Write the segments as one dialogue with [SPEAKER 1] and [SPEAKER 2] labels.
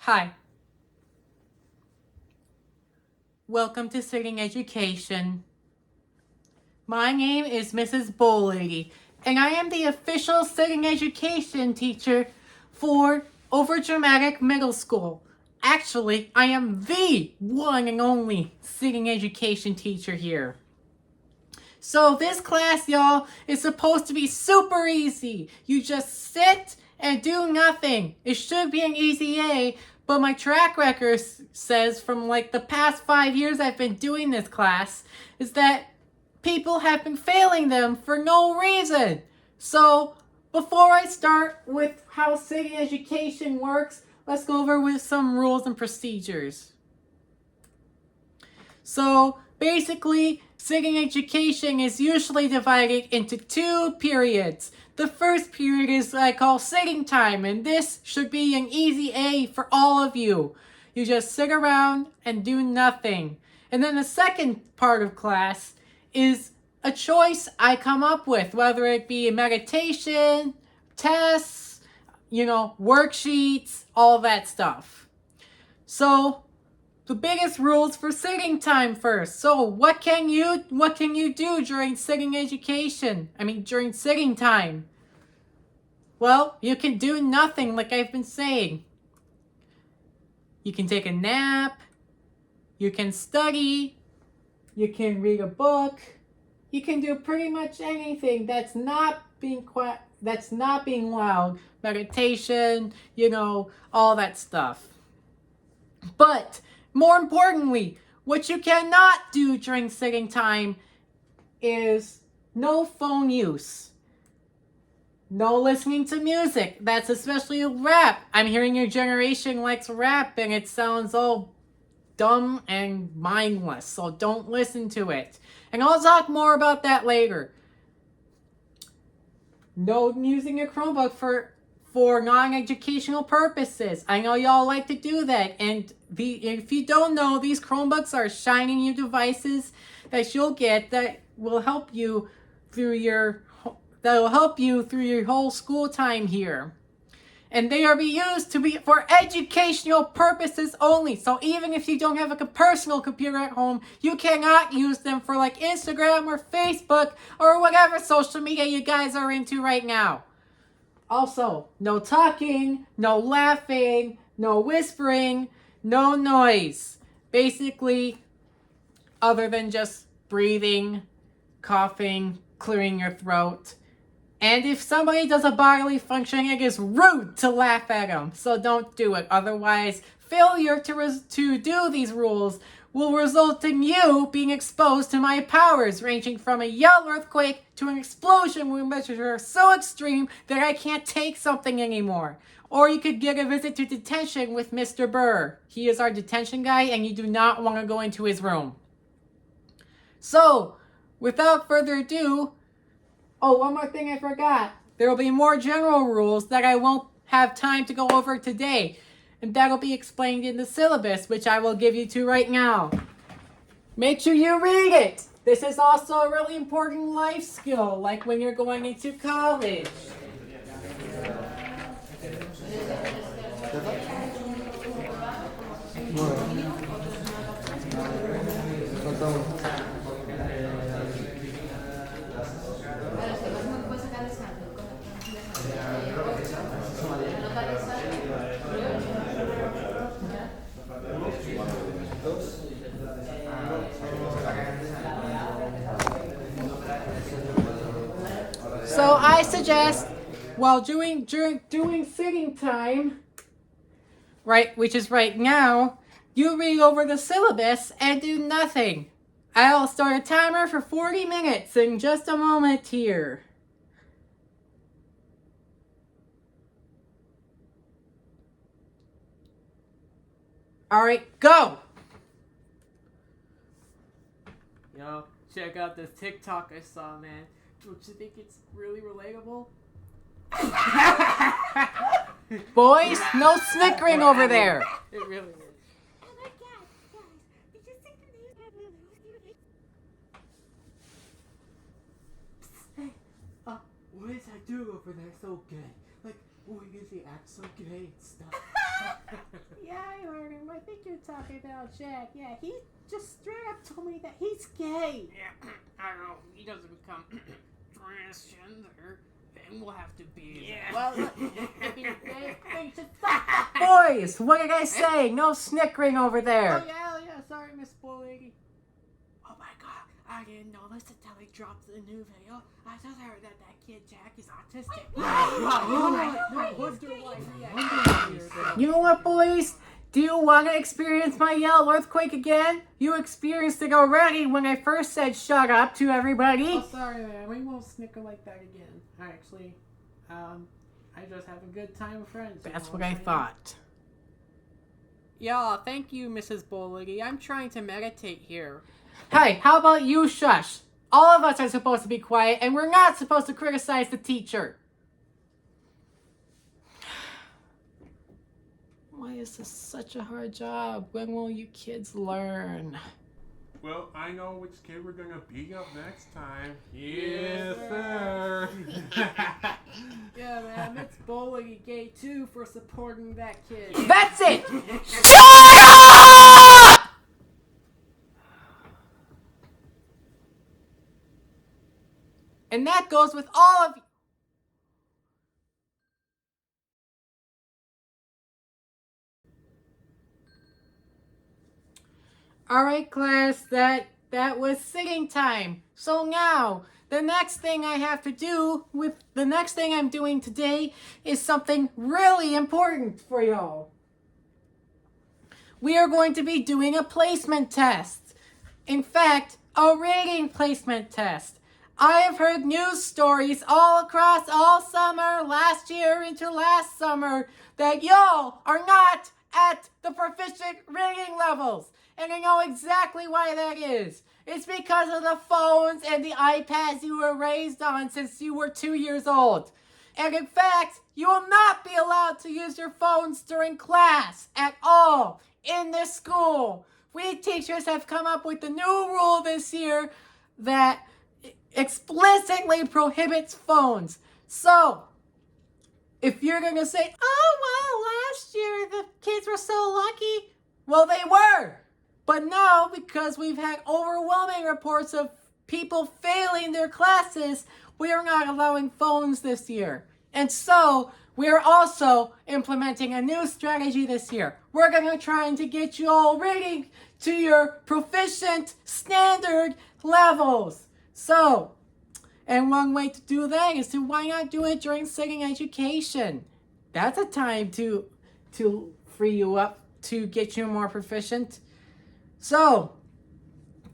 [SPEAKER 1] Hi. Welcome to Sitting Education. My name is Mrs. Bowlady, and I am the official Sitting Education teacher for Overdramatic Middle School. Actually, I am the one and only Sitting Education teacher here. So this class, y'all, is supposed to be super easy. You just sit and do nothing. It should be an easy A, but my track record says from like the past 5 years I've been doing this class is that people have been failing them for no reason. So before I start with how Sitting Education works, let's go over with some rules and procedures. So basically, Sitting Education is usually divided into 2 periods. The first period is what I call sitting time, and this should be an easy A for all of you. You just sit around and do nothing. And then the second part of class is a choice I come up with, whether it be a meditation, tests, worksheets, all that stuff. So the biggest rules for sitting time first. So what can you do during sitting time? Well, you can do nothing like I've been saying. You can take a nap, you can study, you can read a book, you can do pretty much anything that's not being loud. Meditation, all that stuff. But more importantly, what you cannot do during sitting time is no phone use. No listening to music. That's especially rap. I'm hearing your generation likes rap and it sounds all dumb and mindless. So don't listen to it. And I'll talk more about that later. No using a Chromebook for non-educational purposes. I know y'all like to do that, and if you don't know, these Chromebooks are shiny new devices that you'll get that will help you through your whole school time here. And they are used for educational purposes only. So even if you don't have a personal computer at home, you cannot use them for like Instagram or Facebook or whatever social media you guys are into right now. Also, no talking, no laughing, no whispering, no noise. Basically, other than just breathing, coughing, clearing your throat. And if somebody does a bodily function, it is rude to laugh at them. So don't do it. Otherwise, failure to do these rules will result in you being exposed to my powers, ranging from a yell earthquake to an explosion which are so extreme that I can't take something anymore. Or you could get a visit to detention with Mr. Burr. He is our detention guy, and you do not want to go into his room. So, without further ado, one more thing I forgot. There will be more general rules that I won't have time to go over today. And that'll be explained in the syllabus, which I will give you to right now. Make sure you read it. This is also a really important life skill, like when you're going into college. So I suggest, while doing sitting time, right, which is right now, you read over the syllabus and do nothing. I'll start a timer for 40 minutes in just a moment here. Alright, go! Yo, check out this TikTok I saw, man. Don't you think it's really relatable? Boys, no snickering over there. It really is.
[SPEAKER 2] Oh my god, guys, did you see the news?
[SPEAKER 1] Hey, what is that dude over there so gay? Like, oh, he usually acts so gay and stuff.
[SPEAKER 2] Yeah,
[SPEAKER 3] think you're talking about Jack. Yeah, he just straight up told me that he's gay.
[SPEAKER 1] Yeah, I don't know. He doesn't become transgender, then we'll have to be. Yeah.
[SPEAKER 3] Well, if he's gay, then you should stop.
[SPEAKER 1] Boys, what did I say? No snickering over there.
[SPEAKER 3] Oh, yeah, sorry, Miss Bull Lady.
[SPEAKER 1] Oh my god, I didn't notice until he dropped the new video. I just heard that kid Jack is autistic. You know what, boys? Do you want to experience my yell earthquake again? You experienced it already when I first said shut up to everybody.
[SPEAKER 3] Oh, sorry, man. We won't snicker like that again. Actually, I just have a good time with friends.
[SPEAKER 1] That's what I thought.
[SPEAKER 3] Yeah, thank you, Mrs. Bull Lady. I'm trying to meditate here.
[SPEAKER 1] Hey, how about you shush? All of us are supposed to be quiet, and we're not supposed to criticize the teacher. Why is this such a hard job? When will you kids learn?
[SPEAKER 4] Well, I know which kid we're gonna beat up next time. Yes, sir.
[SPEAKER 3] Yeah, man, Miss Bull Lady gay too for supporting that kid.
[SPEAKER 1] That's it! Shut up! And that goes with all of you. Alright, class, that was sitting time. So now, the next thing I have to do the next thing I'm doing today is something really important for y'all. We are going to be doing a placement test. In fact, a rating placement test. I have heard news stories all across all summer, last year into last summer, that y'all are not at the proficient rating levels. And I know exactly why that is. It's because of the phones and the iPads you were raised on since you were 2 years old. And in fact, you will not be allowed to use your phones during class at all in this school. We teachers have come up with a new rule this year that explicitly prohibits phones. So, if you're going to say, oh, well, last year the kids were so lucky. Well, they were. But now, because we've had overwhelming reports of people failing their classes, we are not allowing phones this year. And so, we are also implementing a new strategy this year. We're going to try to get you all rating to your proficient standard levels. So, and one way to do that is to why not do it during sitting education? That's a time to free you up, to get you more proficient. So,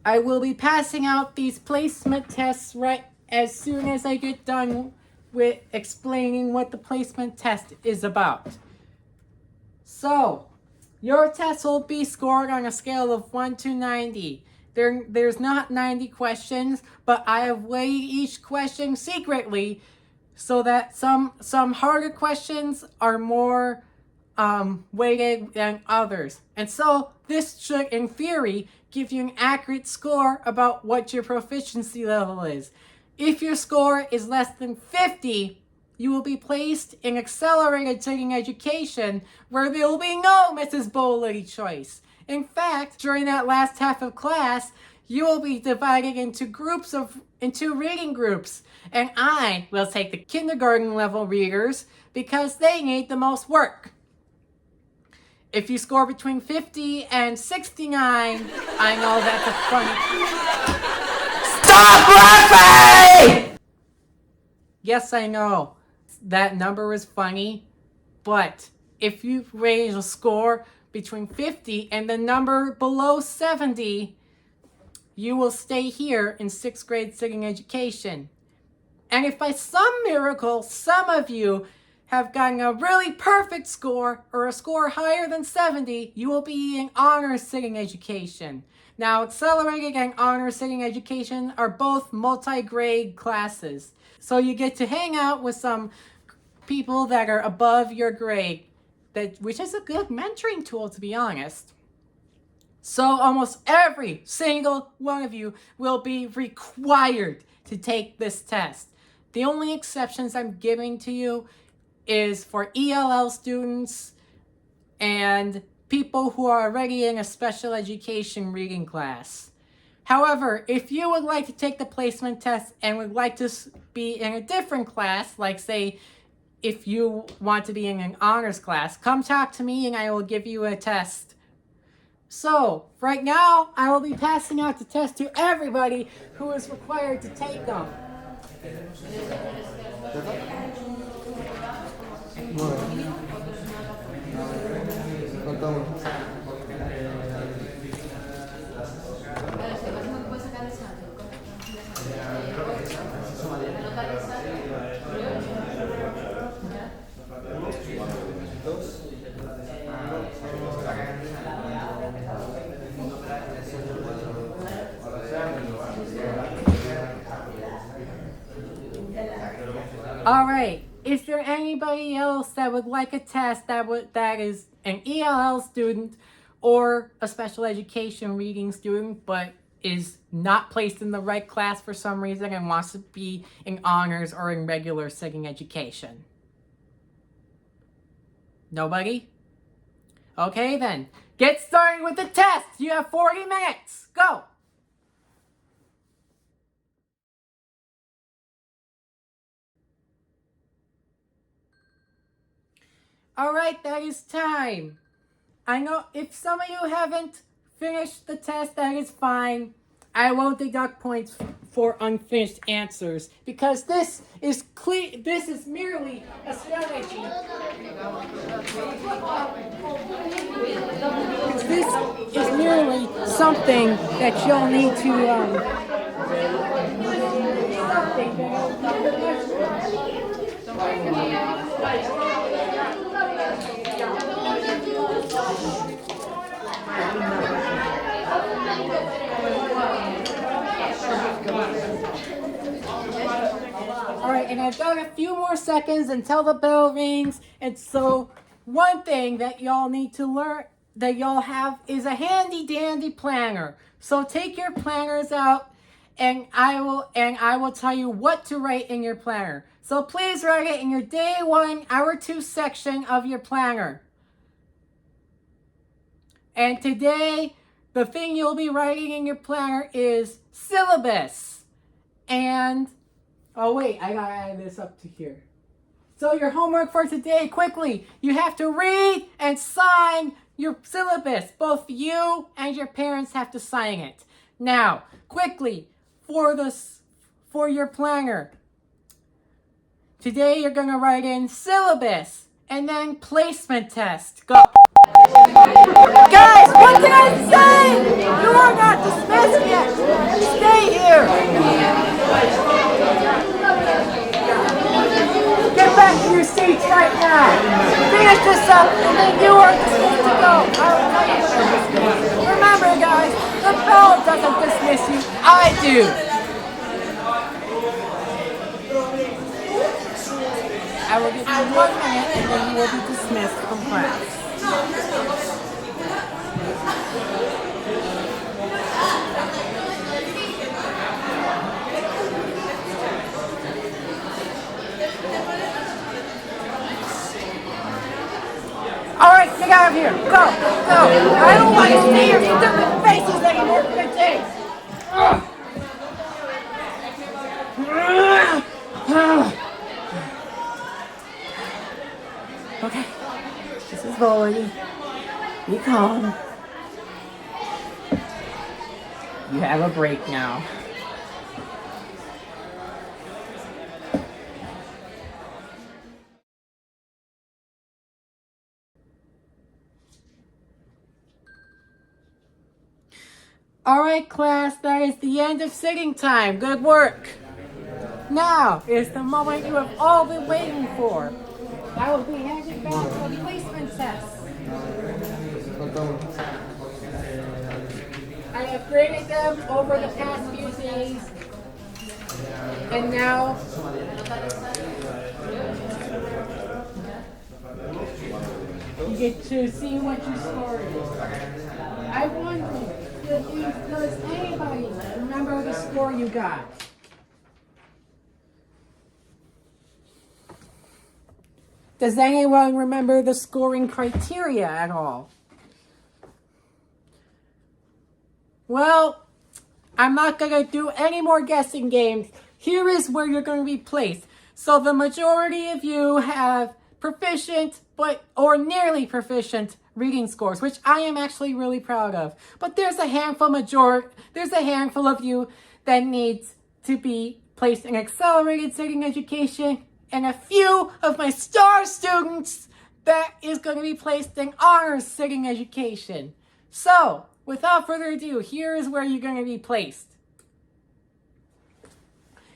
[SPEAKER 1] I will be passing out these placement tests right as soon as I get done with explaining what the placement test is about. So, your test will be scored on a scale of 1 to 90. There's not 90 questions, but I have weighted each question secretly so that some harder questions are more weighted than others. And so this should, in theory, give you an accurate score about what your proficiency level is. If your score is less than 50, you will be placed in accelerated sitting education where there will be no Mrs. Bull Lady choice. In fact, during that last half of class, you will be divided into reading groups. And I will take the kindergarten level readers because they need the most work. If you score between 50 and 69, I know that's a funny... Stop laughing! Yes, I know. That number is funny. But if you raise a score between 50 and the number below 70, you will stay here in 6th grade sitting education. And if by some miracle, some of you have gotten a really perfect score or a score higher than 70, you will be in honors sitting education. Now, accelerated and honors sitting education are both multi-grade classes. So you get to hang out with some people that are above your grade, which is a good mentoring tool, to be honest. So almost every single one of you will be required to take this test. The only exceptions I'm giving to you is for ELL students and people who are already in a special education reading class. However, if you would like to take the placement test and would like to be in a different class, like say if you want to be in an honors class, come talk to me and I will give you a test. So, right now, I will be passing out the test to everybody who is required to take them. All right. Is there anybody else that would like a test that is an ELL student or a special education reading student, but is not placed in the right class for some reason and wants to be in honors or in regular sitting education? Nobody? Okay then. Get started with the test. You have 40 minutes. Go. All right, that is time. I know if some of you haven't finished the test, that is fine. I won't deduct points for unfinished answers because this is merely a strategy. This is merely something that you'll need Alright, and I've got a few more seconds until the bell rings. And so one thing that y'all need to learn, that y'all have, is a handy dandy planner. So take your planners out and I will tell you what to write in your planner. So please write it in your day 1, hour 2 section of your planner. And today, the thing you'll be writing in your planner is syllabus. And, oh wait, I gotta add this up to here. So your homework for today, quickly, you have to read and sign your syllabus. Both you and your parents have to sign it. Now, quickly, for your planner. Today you're gonna write in syllabus and then placement test. Go. Guys, what did I say? You are not dismissed yet. Stay here. Get back to your seats right now. Finish this up and then you are dismissed to go. Remember guys, the bell doesn't dismiss you. I do. I will give you 1 minute and then you will be dismissed from class. Alright, get out of here. Go. I don't want to see your stupid faces anymore for the day. Okay, this is Lori. Be calm. You have a break now. Alright class, that is the end of sitting time. Good work. Now is the moment you have all been waiting for. I will be handing back the placement test. I have graded them over the past few days. And now you get to see what you scored. I wonder, does anybody remember the score you got? Does anyone remember the scoring criteria at all? Well, I'm not gonna do any more guessing games. Here is where you're gonna be placed. So the majority of you have proficient, or nearly proficient reading scores, which I am actually really proud of. But there's a handful of you that needs to be placed in accelerated sitting education, and a few of my star students that is going to be placed in honors sitting education. So, without further ado, here is where you're going to be placed.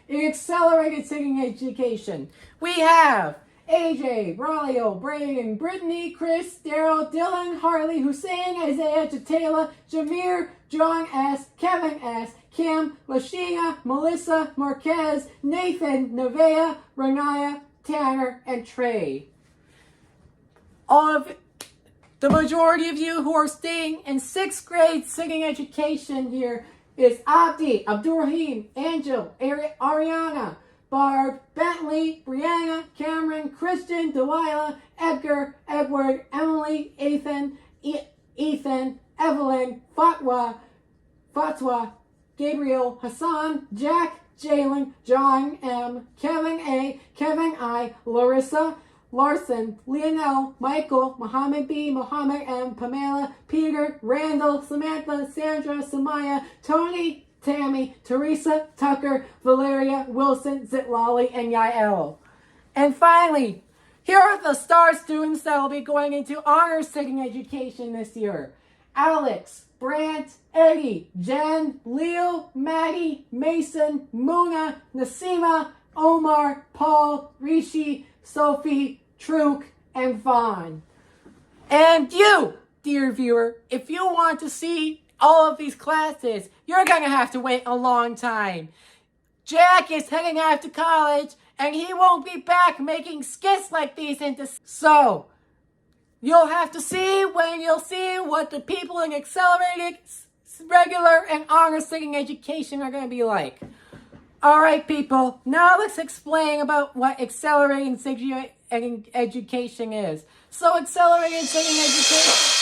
[SPEAKER 1] In accelerated sitting education, we have AJ, Braulio, Braden, Brittany, Chris, Daryl, Dylan, Harley, Hussein, Isaiah, Jatayla, Jameer, John S., Kevin S., Kim, Lashina, Melissa, Marquez, Nathan, Nevaeh, Renaya, Tanner, and Trey. The majority of you who are staying in 6th grade sitting education here is Abdi, Abdurrahim, Angel, Ariana, Barb, Bentley, Brianna, Cameron, Christian, Delilah, Edgar, Edward, Emily, Ethan, Evelyn, Fatwa, Gabriel, Hassan, Jack, Jalen, John M, Kevin A, Kevin I, Larissa, Larson, Leonel, Michael, Mohammed B, Mohammed M, Pamela, Peter, Randall, Samantha, Sandra, Samaya, Tony, Tammy, Teresa, Tucker, Valeria, Wilson, Zitlali, and Yael. And finally, here are the star students that will be going into honors sitting education this year. Alex, Brant, Eddie, Jen, Leo, Maddie, Mason, Muna, Nasima, Omar, Paul, Rishi, Sophie, Truk, and Vaughn. And you, dear viewer, if you want to see all of these classes, you're going to have to wait a long time. Jack is heading out to college, and he won't be back making skits like these So, you'll have to see when you'll see what the people in accelerated, regular, and honor sitting education are going to be like. Alright, people, now let's explain about what accelerated sitting education is. So, accelerated sitting education